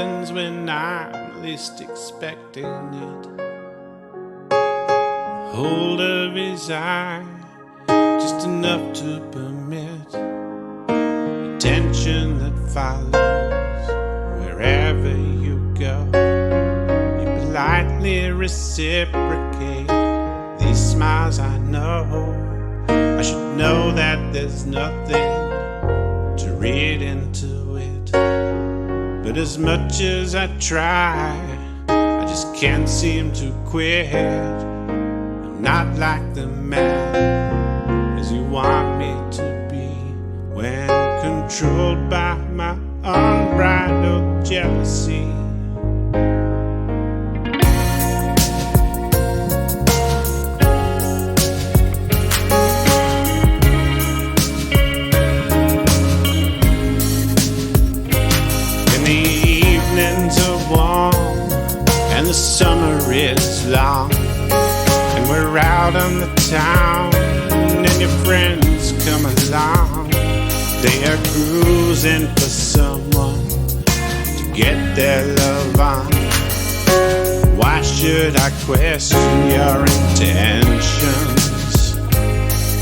happens when I'm least expecting it. Hold of his eye, just enough to permit the tension that follows wherever you go. You politely reciprocate these smiles. I know I should know that there's nothing to read into it, but as much as I try, I just can't seem to quit. I'm not like the man as you want me to be, when controlled by my unbridled jealousy. The summer is long, and we're out on the town, and your friends come along. They are cruising for someone to get their love on. Why should I question your intentions?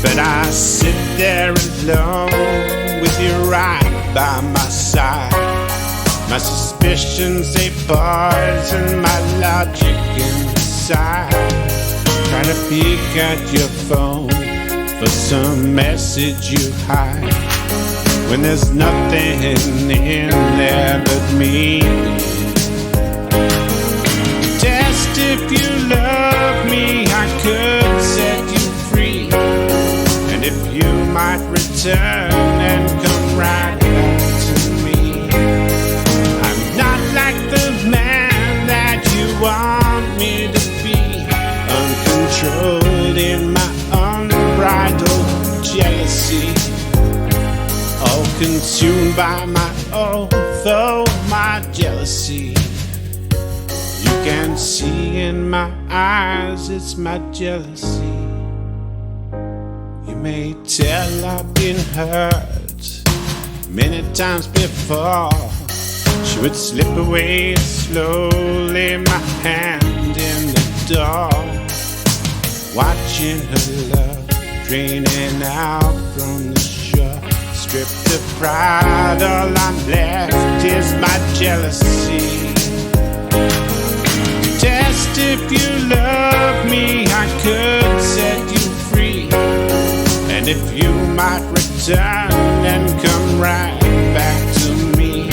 But I sit there alone with you right by my side. My suspicions, they poison my logic inside. Try to peek at your phone for some message you hide, when there's nothing in there but me. Test if you love me, I could set you free, and if you might return and come right back to me. Like the man that you want me to be, uncontrolled in my unbridled jealousy, all consumed by my oath, oh my jealousy. You can see in my eyes it's my jealousy. You may tell I've been hurt many times before. She would slip away slowly, my hand in the door, watching her love draining out from the shore. Stripped of pride, all I'm left is my jealousy. Test if you love me, I could set you free, and if you might return and come right back to me.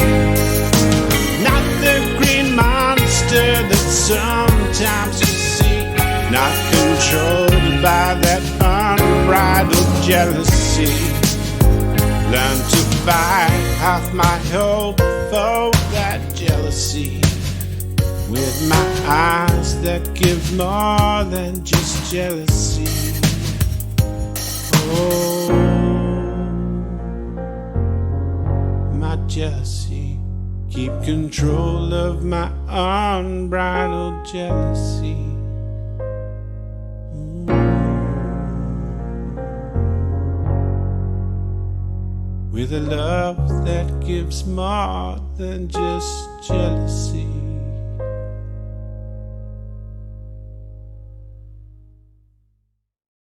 That sometimes you see, not controlled by that unbridled jealousy. Learn to fight off my hope for that jealousy, with my eyes that give more than just jealousy. Oh, my jealousy. Keep control of my unbridled jealousy. With a love that gives more than just jealousy.